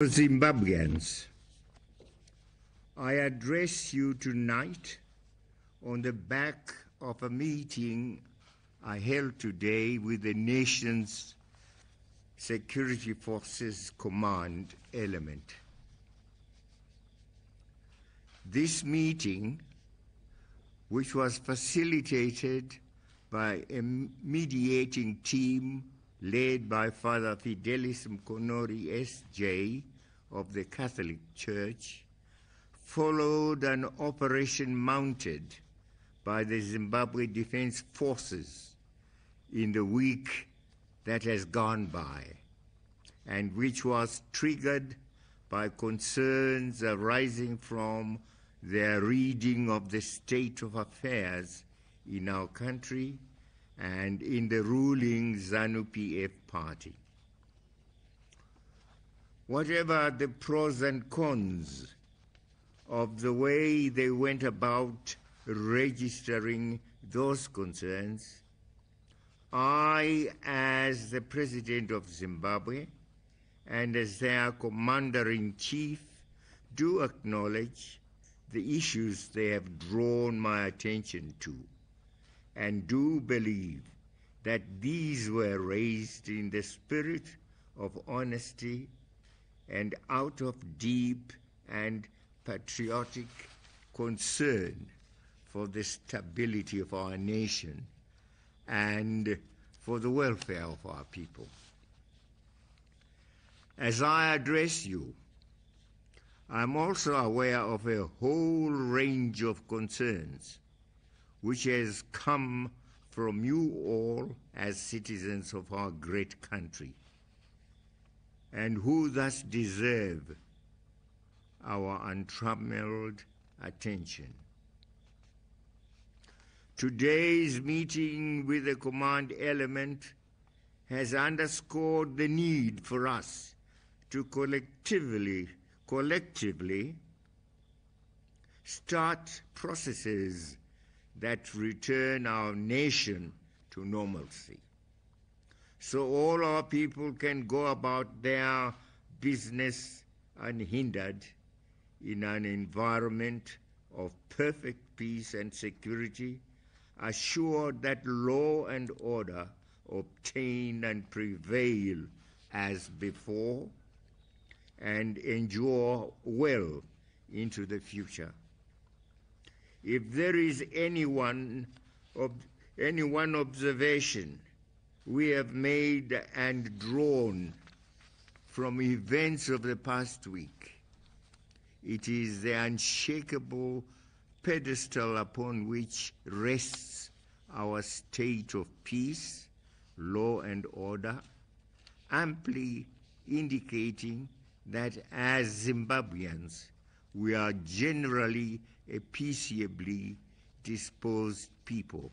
Zimbabweans, I address you tonight on the back of a meeting I held today with the nation's Security Forces Command element. This meeting, which was facilitated by a mediating team led by Father Fidelis Mkonori S.J. of the Catholic Church, followed an operation mounted by the Zimbabwe Defense Forces in the week that has gone by, and which was triggered by concerns arising from their reading of the state of affairs in our country and in the ruling ZANU-PF party. Whatever the pros and cons of the way they went about registering those concerns, I, as the President of Zimbabwe and as their Commander-in-Chief, do acknowledge the issues they have drawn my attention to, and do believe that these were raised in the spirit of honesty and out of deep and patriotic concern for the stability of our nation and for the welfare of our people. As I address you, I'm also aware of a whole range of concerns which has come from you all as citizens of our great country, and who thus deserve our untrammeled attention. Today's meeting with the command element has underscored the need for us to collectively start processes that return our nation to normalcy, so all our people can go about their business unhindered in an environment of perfect peace and security, assured that law and order obtain and prevail as before and endure well into the future. If there is any one observation we have made and drawn from events of the past week, it is the unshakable pedestal upon which rests our state of peace, law and order, amply indicating that as Zimbabweans we are generally a peaceably disposed people,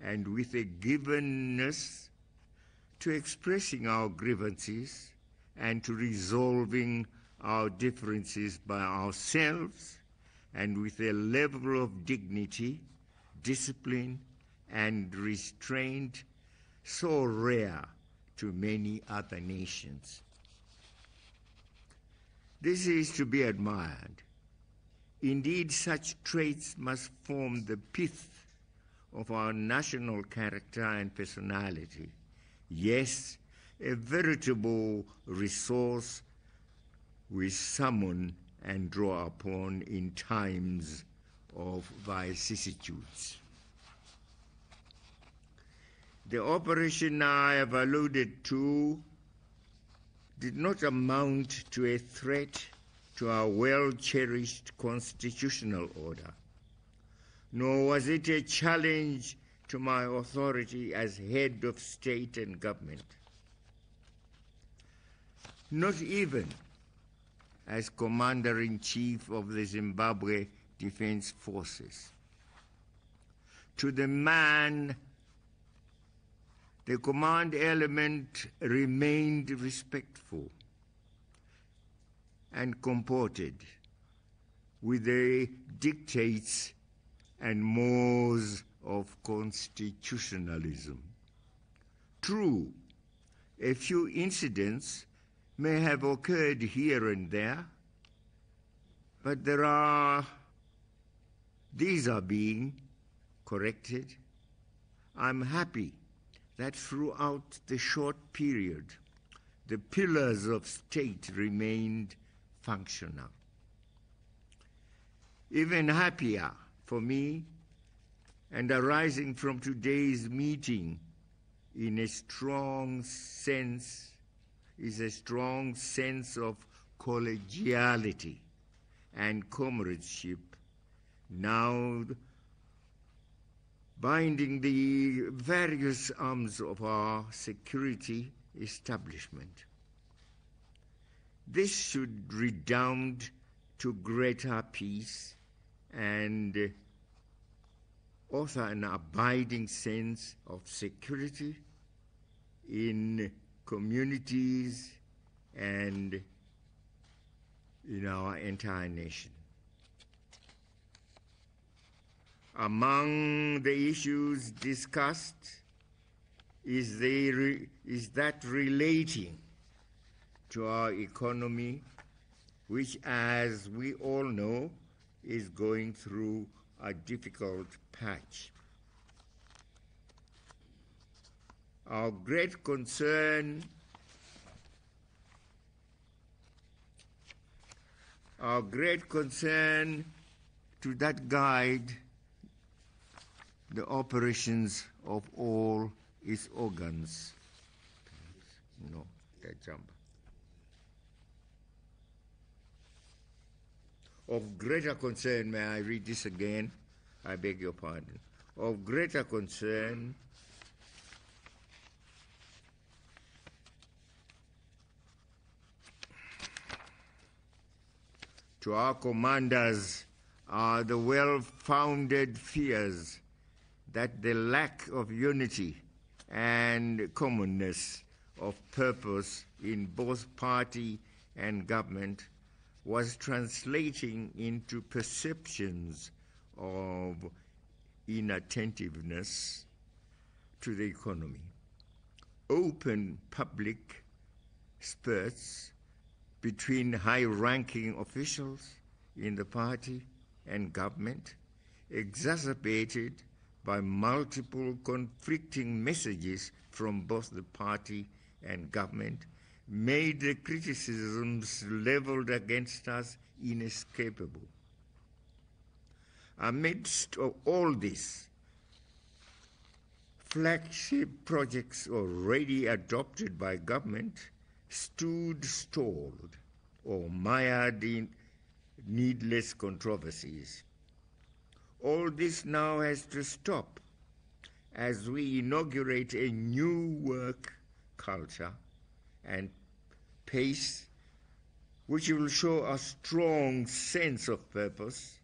and with a givenness to expressing our grievances and to resolving our differences by ourselves, and with a level of dignity, discipline, and restraint so rare to many other nations. This is to be admired. Indeed, such traits must form the pith of our national character and personality. Yes, a veritable resource we summon and draw upon in times of vicissitudes. The operation I have alluded to did not amount to a threat to our well-cherished constitutional order, nor was it a challenge to my authority as head of state and government, not even as Commander-in-Chief of the Zimbabwe Defense Forces. To the man, the command element remained respectful and comported with the dictates and mores of constitutionalism. True, a few incidents may have occurred here and there, but these are being corrected. I'm happy that throughout the short period, the pillars of state remained functional. Even happier for me, and arising from today's meeting is a strong sense of collegiality and comradeship, now binding the various arms of our security establishment. This should redound to greater peace and offer an abiding sense of security in communities and in our entire nation. Among the issues discussed is that relating to our economy, which, as we all know, is going through a difficult patch. Our great concern to that guide the operations of all its organs. No, that jump. Of greater concern, may I read this again? I beg your pardon. Of greater concern to our commanders are the well-founded fears that the lack of unity and commonness of purpose in both party and government was translating into perceptions of inattentiveness to the economy. Open public spurts between high-ranking officials in the party and government, exacerbated by multiple conflicting messages from both the party and government, made the criticisms leveled against us inescapable. Amidst all this, flagship projects already adopted by government stood stalled or mired in needless controversies. All this now has to stop as we inaugurate a new work culture and pace which will show a strong sense of purpose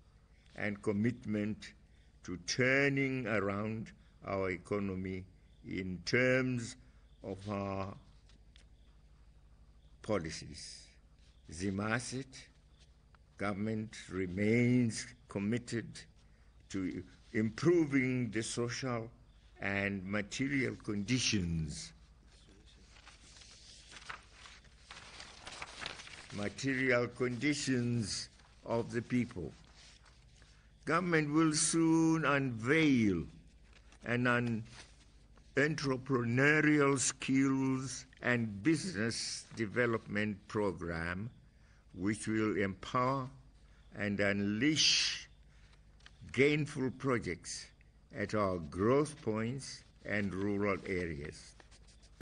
and commitment to turning around our economy in terms of our policies. Zimasit, government remains committed to improving the social and material conditions of the people. Government will soon unveil an entrepreneurial skills and business development program which will empower and unleash gainful projects at our growth points and rural areas.